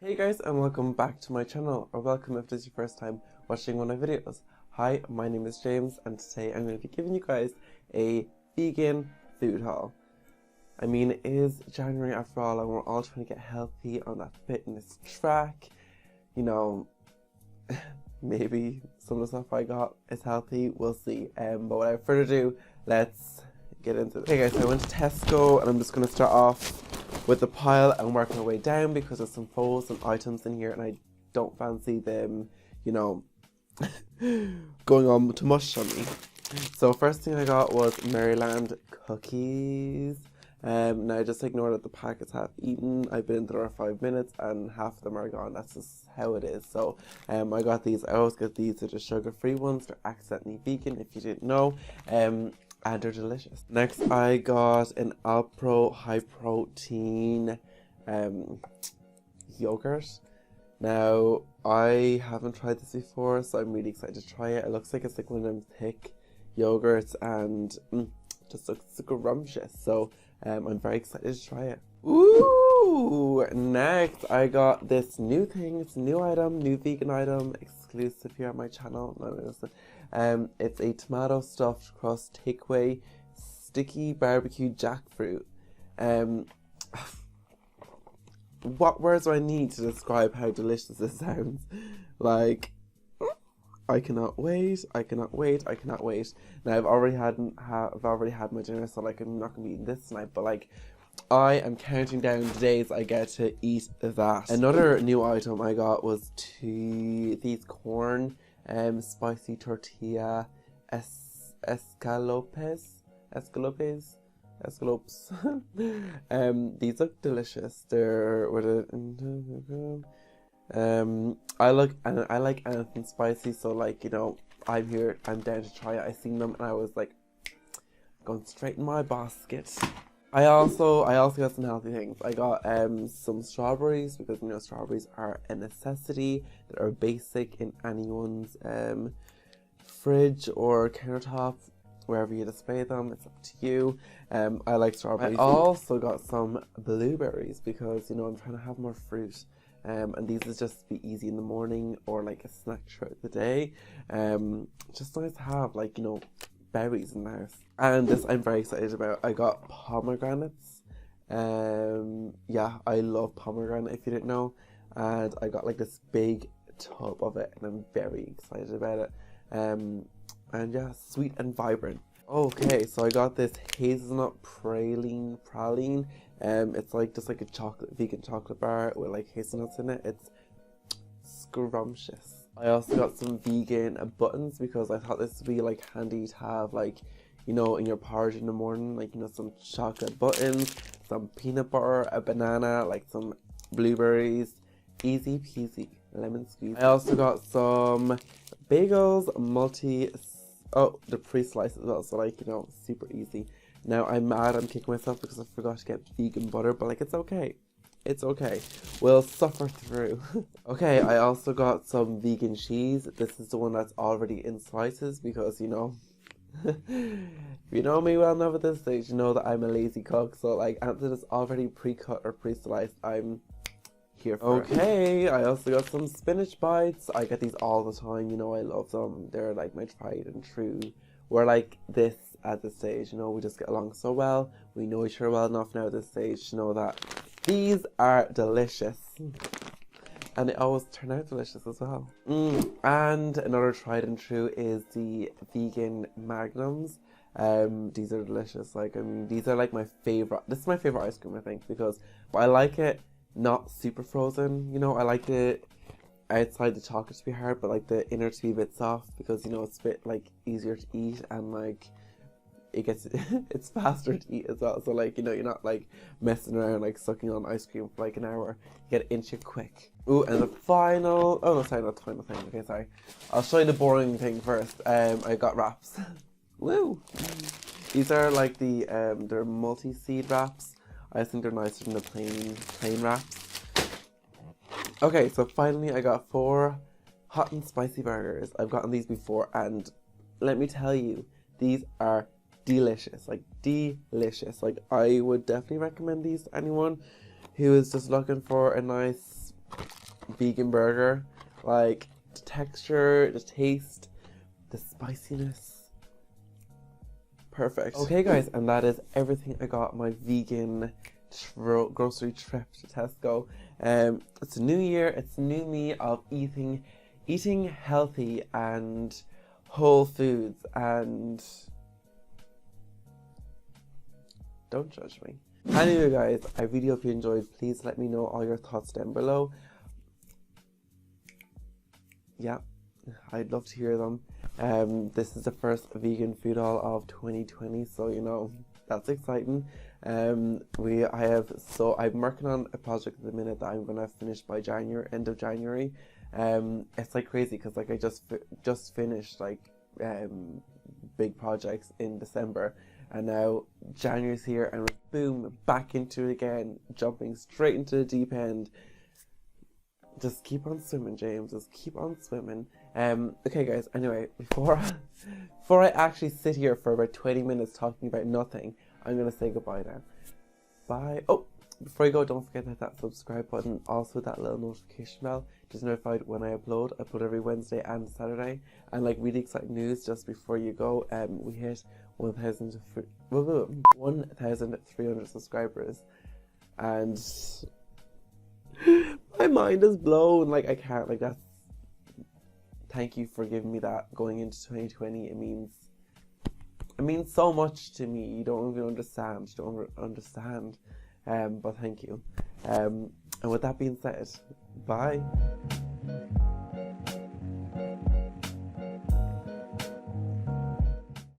Hey guys, and welcome back to my channel, or welcome if this is your first time watching one of my videos. Hi, my name is James, and today I'm going to be giving you guys a vegan food haul. I mean, it is January after all, and we're all trying to get healthy on that fitness track. You know, maybe some of the stuff I got is healthy, we'll see. But without further ado, let's get into it. Okay guys, so I went to Tesco, and I'm just going to start off with the pile and work my way down because there's some frozen items in here and I don't fancy them, you know, going on too much on me. So first thing I got was Maryland cookies. Now just ignore that the packet's half eaten. I've been in there for 5 minutes and half of them are gone. That's just how it is. So I got these. I always get these. They're the sugar-free ones. They're accidentally vegan if you didn't know. And they're delicious. Next, I got an Alpro high protein yogurt. Now, I haven't tried this before, so I'm really excited to try it. It looks like it's like one of them thick yogurts and just looks scrumptious. So I'm very excited to try it. Ooh! Next, I got this new thing. It's a new item, new vegan item, exclusive here on my channel. No, listen. It's a tomato stuffed crust takeaway sticky barbecue jackfruit. What words do I need to describe how delicious this sounds? Like, I cannot wait. I cannot wait. I cannot wait. Now I've already had my dinner, so like I'm not gonna be eating this tonight. But like, I am counting down the days I get to eat that. Another new item I got was these corn spicy tortilla escalopes. These look delicious. They're I like anything spicy, so like, you know, I'm down to try it. I seen them and I was like going straight in my basket. I also got some healthy things. I got some strawberries because, you know, strawberries are a necessity. That are basic in anyone's fridge or countertop, wherever you display them. It's up to you. I like strawberries. I also got some blueberries because, you know, I'm trying to have more fruit. And these is just to be easy in the morning or like a snack throughout the day. Just nice to have, like, you know, berries in the house. And this I'm very excited about. I got pomegranates. Yeah, I love pomegranate if you didn't know. And I got like this big tub of it and I'm very excited about it. And yeah, sweet and vibrant. Okay, so I got this hazelnut praline. It's like just like a vegan chocolate bar with like hazelnuts in it. It's scrumptious. I also got some vegan buttons because I thought this would be like handy to have, like, you know, in your porridge in the morning, like, you know, some chocolate buttons, some peanut butter, a banana, like some blueberries, easy peasy, lemon squeeze. I also got some bagels, they're pre-sliced as well, so like, you know, super easy. Now I'm mad, I'm kicking myself because I forgot to get vegan butter, but like, it's okay. It's okay. We'll suffer through. Okay, I also got some vegan cheese. This is the one that's already in slices because, you know, if you know me well enough at this stage, you know that I'm a lazy cook. So like, after it's already pre-cut or pre-sliced, I'm here for it. Okay, I also got some spinach bites. I get these all the time. You know, I love them. They're like my tried and true. We're like this at this stage, you know, we just get along so well. We know each other well enough now at this stage to know that these are delicious. And they always turn out delicious as well. And another tried and true is the vegan magnums. These are delicious. Like, I mean, these are like my favorite. This is my favorite ice cream, I think, because, but I like it not super frozen. You know, I like it outside the chocolate to be hard, but like the inner to be a bit soft because, you know, it's a bit like easier to eat and like it gets it's faster to eat as well. So like, you know, you're not like messing around like sucking on ice cream for like an hour. You get it into you quick. Ooh, and the final, oh no, sorry, not the final thing. Okay, sorry. I'll show you the boring thing first. I got wraps. Woo! These are like the they're multi-seed wraps. I think they're nicer than the plain wraps. Okay, so finally I got 4 hot and spicy burgers. I've gotten these before and let me tell you, these are delicious, like delicious. Like, I would definitely recommend these to anyone who is just looking for a nice vegan burger. Like, the texture, the taste, the spiciness. Perfect. Okay guys, and that is everything I got my vegan grocery trip to Tesco. It's a new year, it's a new me of eating healthy and whole foods, and don't judge me. Anyway guys, I really hope you enjoyed. Please let me know all your thoughts down below. Yeah, I'd love to hear them. This is the first vegan food haul of 2020, so you know, that's exciting. I'm working on a project at the minute that I'm gonna finish by end of January. It's like crazy because like I just finished like big projects in December, and now January's here and boom, back into it again, jumping straight into the deep end. Just keep on swimming, James. Just keep on swimming. Okay, guys. Anyway, before I actually sit here for about 20 minutes talking about nothing, I'm gonna say goodbye now. Bye. Oh, before you go, don't forget to hit that subscribe button. Also, that little notification bell. Just notified when I upload. I upload every Wednesday and Saturday. And like really exciting news just before you go. We hit 1,300 subscribers, and my mind is blown. Like I can't. Like that's. Thank you for giving me that going into 2020. It means so much to me. You don't even understand. But thank you. And with that being said, bye.